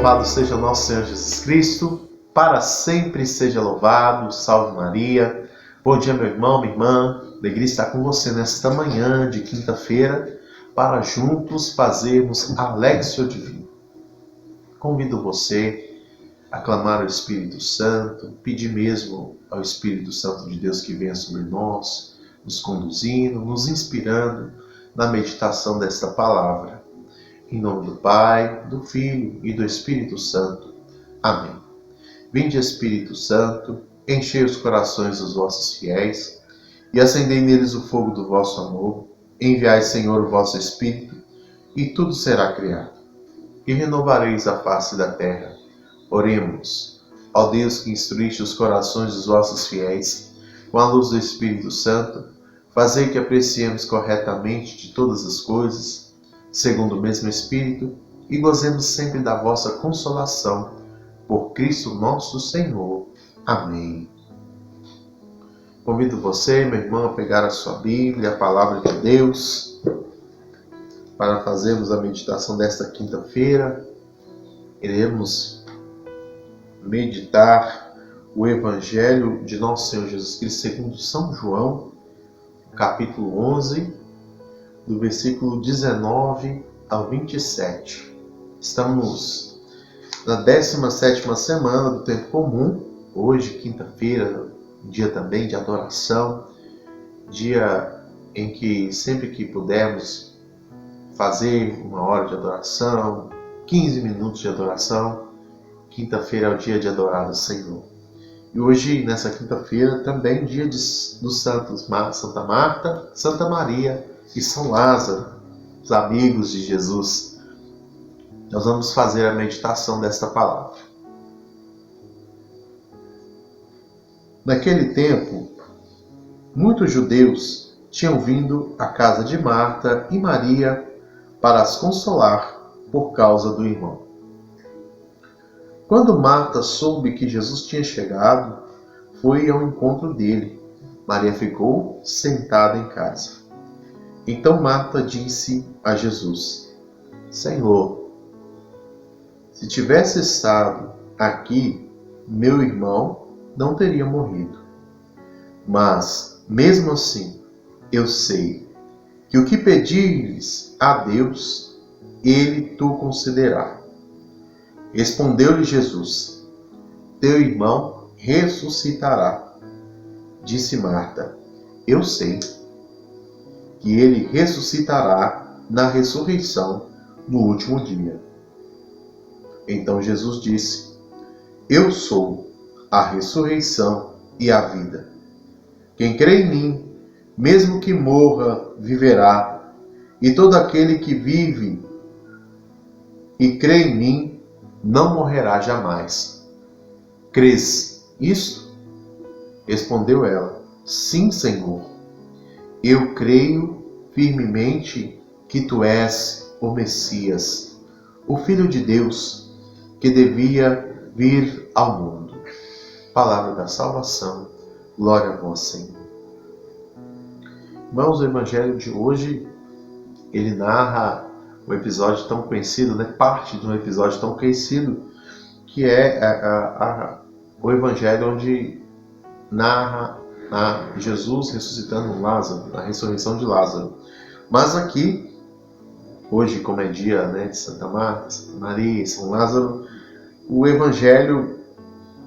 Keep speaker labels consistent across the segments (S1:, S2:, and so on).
S1: Louvado seja o nosso Senhor Jesus Cristo, para sempre seja louvado. Salve Maria. Bom dia, meu irmão, minha irmã. Alegria estar com você nesta manhã de quinta-feira para juntos fazermos a Léxio Divina. Convido você a clamar ao Espírito Santo, pedir mesmo ao Espírito Santo de Deus que venha sobre nós, nos conduzindo, nos inspirando na meditação desta palavra. Em nome do Pai, do Filho e do Espírito Santo. Amém. Vinde, Espírito Santo, enchei os corações dos vossos fiéis e acendei neles o fogo do vosso amor. Enviai, Senhor, o vosso Espírito, e tudo será criado. E renovareis a face da terra. Oremos. Ó Deus, que instruíste os corações dos vossos fiéis com a luz do Espírito Santo, fazei que apreciemos corretamente de todas as coisas, segundo o mesmo Espírito, e gozemos sempre da vossa consolação, por Cristo nosso Senhor. Amém. Convido você, meu irmão, a pegar a sua Bíblia, a Palavra de Deus, para fazermos a meditação desta quinta-feira. Iremos meditar o Evangelho de nosso Senhor Jesus Cristo segundo São João, capítulo 11, do versículo 19 ao 27. Estamos na 17ª semana do tempo comum, hoje, quinta-feira, dia também de adoração, dia em que sempre que pudermos fazer uma hora de adoração, 15 minutos de adoração, quinta-feira é o dia de adorar o Senhor. E hoje, nessa quinta-feira, também dia dos santos Santa Marta, Santa Maria e São Lázaro, os amigos de Jesus. Nós vamos fazer a meditação desta palavra. Naquele tempo, muitos judeus tinham vindo à casa de Marta e Maria para as consolar por causa do irmão. Quando Marta soube que Jesus tinha chegado, foi ao encontro dele. Maria ficou sentada em casa. Então Marta disse a Jesus: Senhor, se tivesse estado aqui, meu irmão não teria morrido. Mas, mesmo assim, eu sei que o que pedires a Deus, Ele tu concederá. Respondeu-lhe Jesus: Teu irmão ressuscitará. Disse Marta: Eu sei que ele ressuscitará na ressurreição no último dia. Então Jesus disse: Eu sou a ressurreição e a vida. Quem crê em mim, mesmo que morra, viverá, e todo aquele que vive e crê em mim não morrerá jamais. Crês isto? Respondeu ela: Sim, Senhor. Eu creio firmemente que tu és o Messias, o Filho de Deus, que devia vir ao mundo. Palavra da salvação. Glória a vós, Senhor. Irmãos, o Evangelho de hoje, ele narra um episódio tão conhecido, parte de um episódio tão conhecido, que é o Evangelho onde narra Jesus ressuscitando Lázaro, a ressurreição de Lázaro. Mas aqui, hoje, como é dia de Santa Marta, Santa Maria e São Lázaro, o Evangelho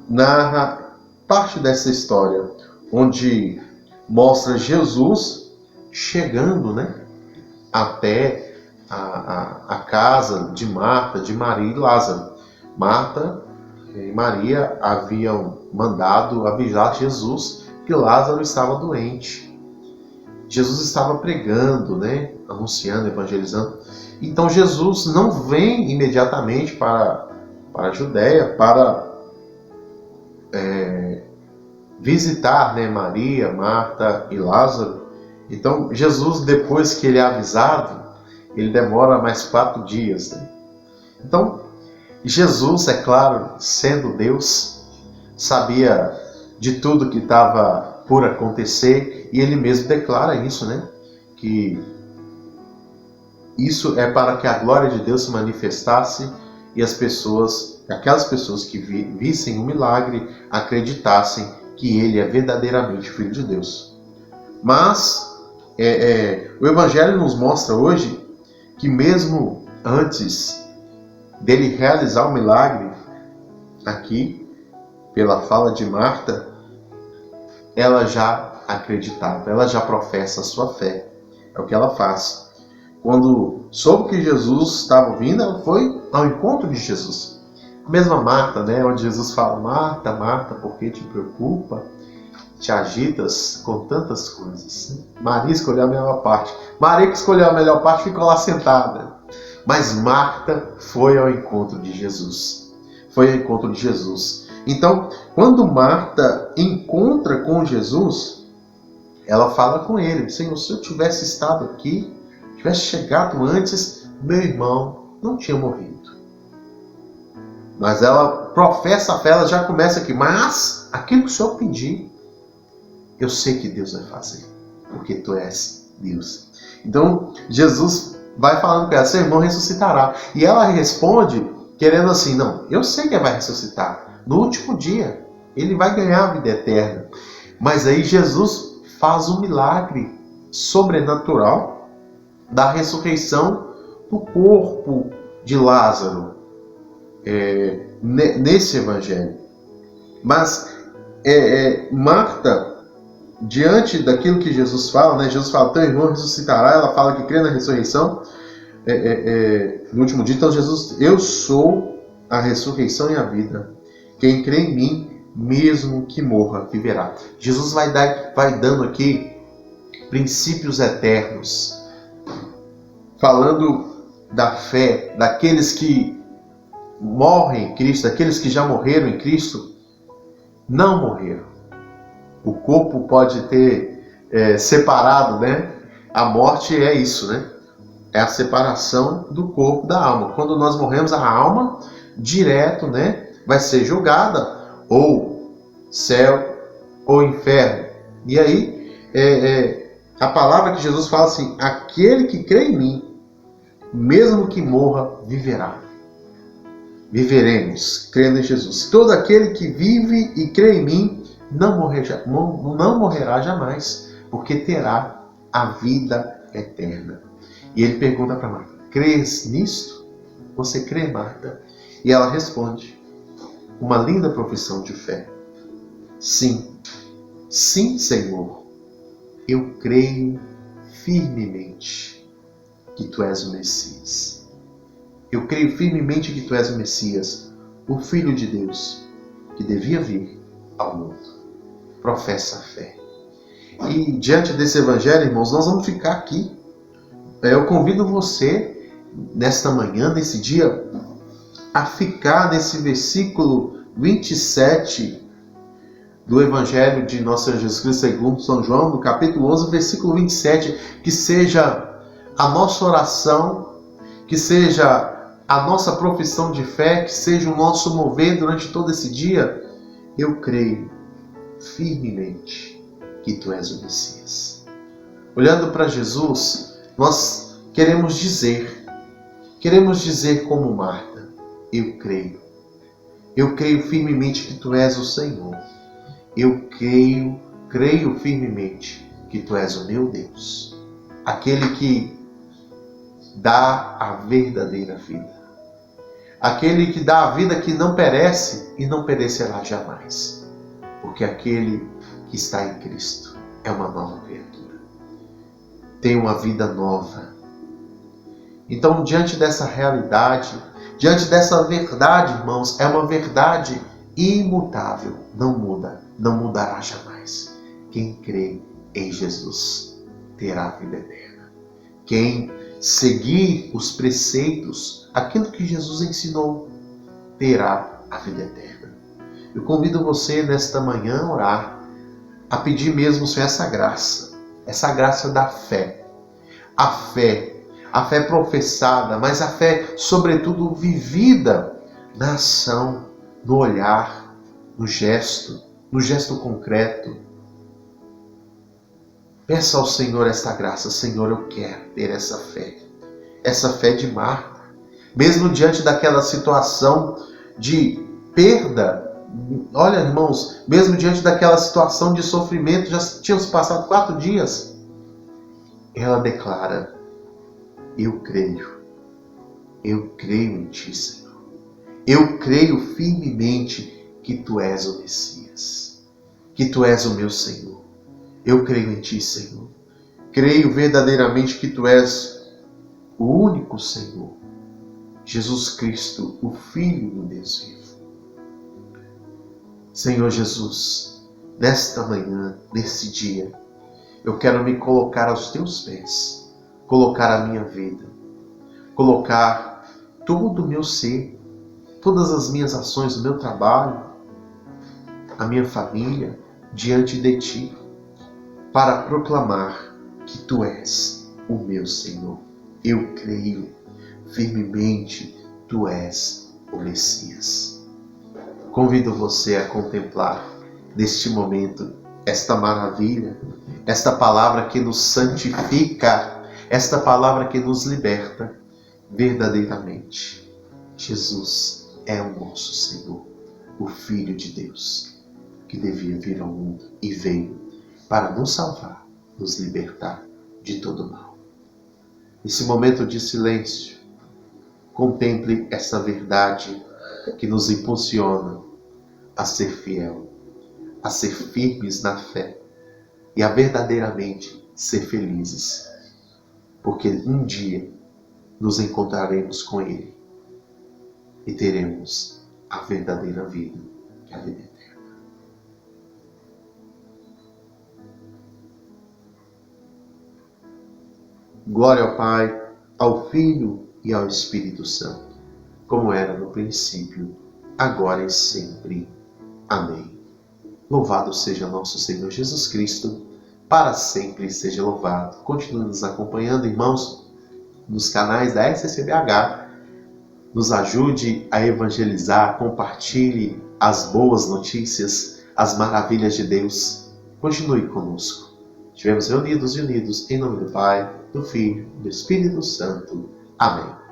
S1: narra parte dessa história, onde mostra Jesus chegando até a casa de Marta, de Maria e Lázaro. Marta e Maria haviam mandado avisar Jesus que Lázaro estava doente. Jesus estava pregando, anunciando, evangelizando. Então Jesus não vem imediatamente para a Judéia para visitar Maria, Marta e Lázaro. Então Jesus, depois que ele é avisado, ele demora mais 4 dias. Então Jesus, é claro, sendo Deus, sabia de tudo que estava por acontecer, e ele mesmo declara isso, que isso é para que a glória de Deus se manifestasse e aquelas pessoas que vissem o milagre acreditassem que ele é verdadeiramente o Filho de Deus. Mas o Evangelho nos mostra hoje que mesmo antes dele realizar o milagre, aqui, pela fala de Marta, ela já acreditava, ela já professa a sua fé. É o que ela faz. Quando soube que Jesus estava vindo, ela foi ao encontro de Jesus. A mesma Marta, né, onde Jesus fala: Marta, Marta, por que te preocupa? Te agitas com tantas coisas. Maria escolheu a melhor parte. Maria, que escolheu a melhor parte, ficou lá sentada. Mas Marta foi ao encontro de Jesus. Foi ao encontro de Jesus. Então, quando Marta encontra com Jesus, ela fala com ele: Senhor, se eu tivesse estado aqui, tivesse chegado antes, meu irmão não tinha morrido. Mas ela professa a fé, ela já começa aqui: mas aquilo que o Senhor pedir, eu sei que Deus vai fazer, porque tu és Deus. Então, Jesus vai falando com ela: seu irmão ressuscitará. E ela responde, querendo assim: não, eu sei que ele vai ressuscitar. No último dia, ele vai ganhar a vida eterna. Mas aí Jesus faz um milagre sobrenatural da ressurreição do corpo de Lázaro nesse evangelho. Mas Marta, diante daquilo que Jesus fala, né? Jesus fala: teu irmão ressuscitará. Ela fala que crê na ressurreição no último dia. Então Jesus: eu sou a ressurreição e a vida. Quem crê em mim, mesmo que morra, viverá. Jesus vai dando aqui princípios eternos, falando da fé daqueles que morrem em Cristo, daqueles que já morreram em Cristo, não morreram. O corpo pode ter separado, né? A morte é isso, né? É a separação do corpo da alma. Quando nós morremos, a alma direto, né, vai ser julgada, ou céu ou inferno. E aí a palavra que Jesus fala assim: aquele que crê em mim, mesmo que morra, viverá. Viveremos crendo em Jesus. Todo aquele que vive e crê em mim não morrerá jamais, porque terá a vida eterna. E ele pergunta para Marta: crês nisto? Você crê, Marta? E ela responde uma linda profissão de fé: sim, sim, Senhor, eu creio firmemente que tu és o Messias. Eu creio firmemente que tu és o Messias, o Filho de Deus, que devia vir ao mundo. Professa a fé. E diante desse evangelho, irmãos, nós vamos ficar aqui. Eu convido você, nesta manhã, nesse dia, a ficar nesse versículo 27 do Evangelho de Nosso Senhor Jesus Cristo segundo São João, no capítulo 11, versículo 27, que seja a nossa oração, que seja a nossa profissão de fé, que seja o nosso mover durante todo esse dia. Eu creio firmemente que tu és o Messias. Olhando para Jesus, nós queremos dizer como Marta: eu creio. Eu creio firmemente que tu és o Senhor. Eu creio firmemente que tu és o meu Deus, aquele que dá a verdadeira vida, aquele que dá a vida que não perece e não perecerá jamais, porque aquele que está em Cristo é uma nova criatura, tem uma vida nova. Então, diante dessa realidade, diante dessa verdade, irmãos, é uma verdade imutável, não muda, não mudará jamais. Quem crê em Jesus terá a vida eterna. Quem seguir os preceitos, aquilo que Jesus ensinou, terá a vida eterna. Eu convido você nesta manhã a orar, a pedir mesmo, Senhor, essa graça da fé. A fé professada, mas a fé, sobretudo, vivida na ação, no olhar, no gesto concreto. Peça ao Senhor esta graça. Senhor, eu quero ter essa fé de Marta, mesmo diante daquela situação de perda. Olha, irmãos, mesmo diante daquela situação de sofrimento, já tínhamos passado 4 dias, ela declara: eu creio em ti, Senhor. Eu creio firmemente que tu és o Messias, que tu és o meu Senhor. Eu creio em ti, Senhor. Creio verdadeiramente que tu és o único Senhor, Jesus Cristo, o Filho do Deus vivo. Senhor Jesus, nesta manhã, nesse dia, eu quero me colocar aos teus pés, colocar a minha vida, colocar todo o meu ser, todas as minhas ações, o meu trabalho, a minha família, diante de ti, para proclamar que tu és o meu Senhor. Eu creio firmemente, tu és o Messias. Convido você a contemplar neste momento esta maravilha, esta palavra que nos santifica, esta palavra que nos liberta verdadeiramente. Jesus é o nosso Senhor, o Filho de Deus, que devia vir ao mundo e veio para nos salvar, nos libertar de todo mal. Nesse momento de silêncio, contemple essa verdade que nos impulsiona a ser fiel, a ser firmes na fé e a verdadeiramente ser felizes, porque um dia nos encontraremos com Ele e teremos a verdadeira vida, que é a vida eterna. Glória ao Pai, ao Filho e ao Espírito Santo, como era no princípio, agora e sempre. Amém. Louvado seja nosso Senhor Jesus Cristo, para sempre seja louvado. Continue nos acompanhando, irmãos, nos canais da SCBH. Nos ajude a evangelizar, compartilhe as boas notícias, as maravilhas de Deus. Continue conosco. Estivemos reunidos e unidos em nome do Pai, do Filho e do Espírito Santo. Amém.